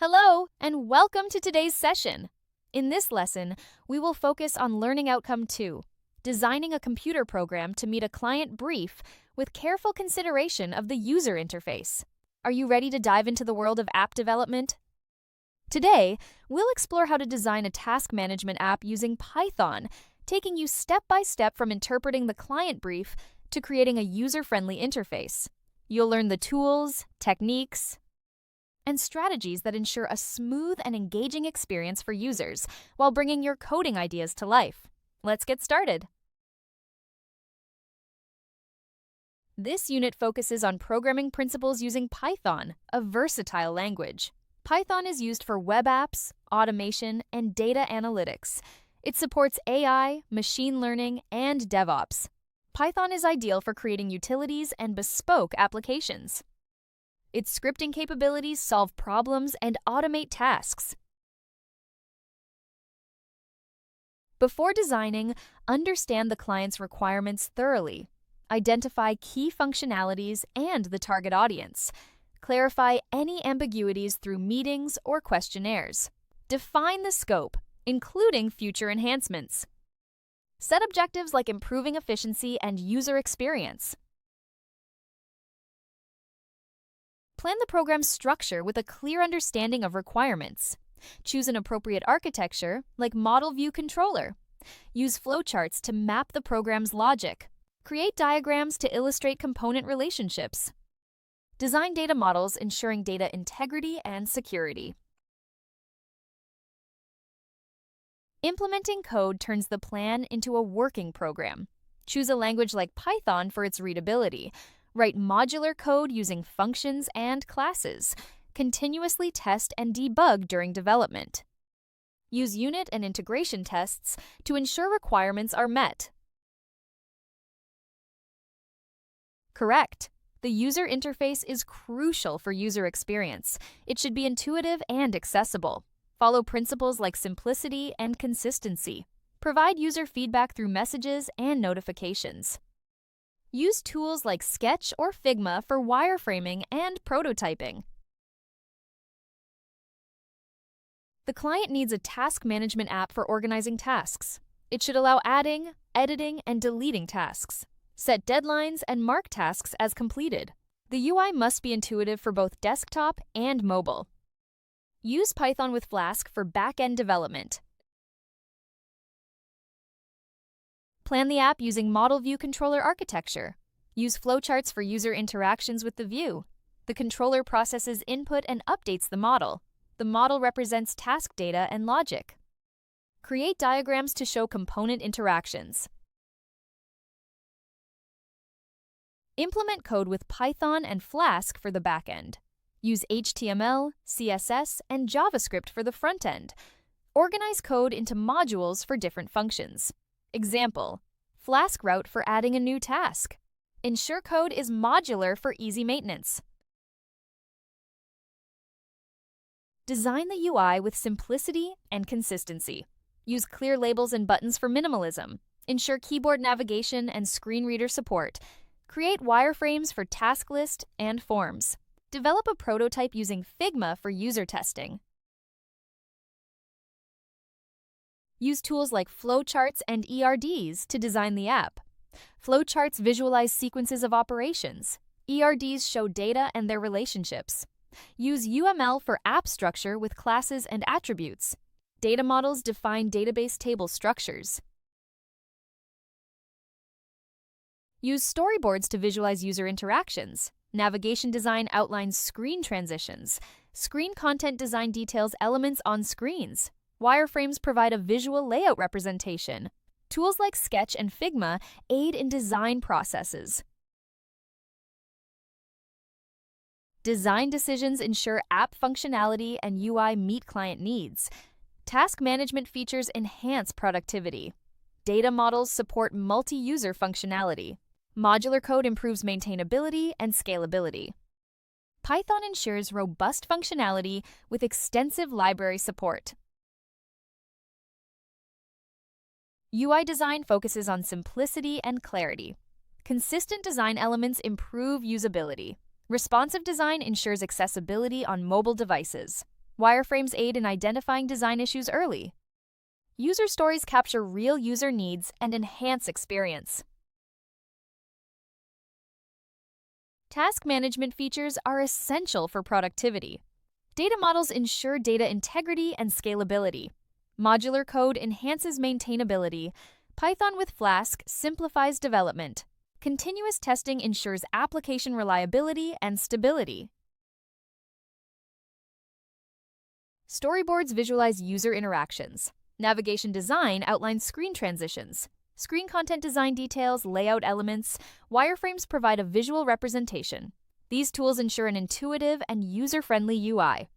Hello, and welcome to today's session. In this lesson, we will focus on Learning Outcome 2, designing a computer program to meet a client brief with careful consideration of the user interface. Are you ready to dive into the world of app development? Today, we'll explore how to design a task management app using Python, taking you step by step from interpreting the client brief to creating a user-friendly interface. You'll learn the tools, techniques, and strategies that ensure a smooth and engaging experience for users while bringing your coding ideas to life. Let's get started. This unit focuses on programming principles using Python, a versatile language. Python is used for web apps, automation, and data analytics. It supports AI, machine learning, and DevOps. Python is ideal for creating utilities and bespoke applications. Its scripting capabilities solve problems and automate tasks. Before designing, understand the client's requirements thoroughly. Identify key functionalities and the target audience. Clarify any ambiguities through meetings or questionnaires. Define the scope, including future enhancements. Set objectives like improving efficiency and user experience. Plan the program's structure with a clear understanding of requirements. Choose an appropriate architecture, like Model View Controller. Use flowcharts to map the program's logic. Create diagrams to illustrate component relationships. Design data models ensuring data integrity and security. Implementing code turns the plan into a working program. Choose a language like Python for its readability. Write modular code using functions and classes. Continuously test and debug during development. Use unit and integration tests to ensure requirements are met. Correct. The user interface is crucial for user experience. It should be intuitive and accessible. Follow principles like simplicity and consistency. Provide user feedback through messages and notifications. Use tools like Sketch or Figma for wireframing and prototyping. The client needs a task management app for organizing tasks. It should allow adding, editing, and deleting tasks. Set deadlines and mark tasks as completed. The UI must be intuitive for both desktop and mobile. Use Python with Flask for back-end development. Plan the app using Model View Controller architecture. Use flowcharts for user interactions with the view. The controller processes input and updates the model. The model represents task data and logic. Create diagrams to show component interactions. Implement code with Python and Flask for the backend. Use HTML, CSS, and JavaScript for the front end. Organize code into modules for different functions. Example, Flask route for adding a new task. Ensure code is modular for easy maintenance. Design the UI with simplicity and consistency. Use clear labels and buttons for minimalism. Ensure keyboard navigation and screen reader support. Create wireframes for task list and forms. Develop a prototype using Figma for user testing. Use tools like flowcharts and ERDs to design the app. Flowcharts visualize sequences of operations. ERDs show data and their relationships. Use UML for app structure with classes and attributes. Data models define database table structures. Use storyboards to visualize user interactions. Navigation design outlines screen transitions. Screen content design details elements on screens. Wireframes provide a visual layout representation. Tools like Sketch and Figma aid in design processes. Design decisions ensure app functionality and UI meet client needs. Task management features enhance productivity. Data models support multi-user functionality. Modular code improves maintainability and scalability. Python ensures robust functionality with extensive library support. UI design focuses on simplicity and clarity. Consistent design elements improve usability. Responsive design ensures accessibility on mobile devices. Wireframes aid in identifying design issues early. User stories capture real user needs and enhance experience. Task management features are essential for productivity. Data models ensure data integrity and scalability. Modular code enhances maintainability. Python with Flask simplifies development. Continuous testing ensures application reliability and stability. Storyboards visualize user interactions. Navigation design outlines screen transitions. Screen content design details layout elements. Wireframes provide a visual representation. These tools ensure an intuitive and user-friendly UI.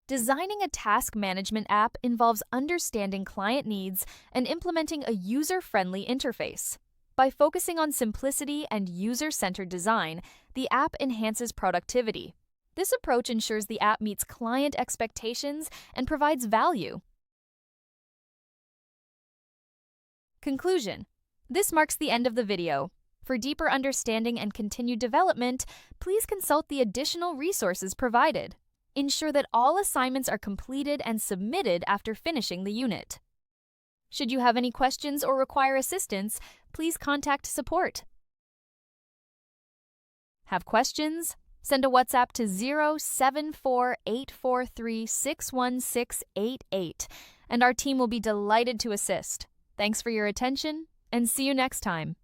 Designing a task management app involves understanding client needs and implementing a user-friendly interface. By focusing on simplicity and user-centered design, the app enhances productivity. This approach ensures the app meets client expectations and provides value. Conclusion. This marks the end of the video. For deeper understanding and continued development, please consult the additional resources provided. Ensure that all assignments are completed and submitted after finishing the unit. Should you have any questions or require assistance, please contact support. Have questions? Send a WhatsApp to 074-843-61688, and our team will be delighted to assist. Thanks for your attention, and see you next time.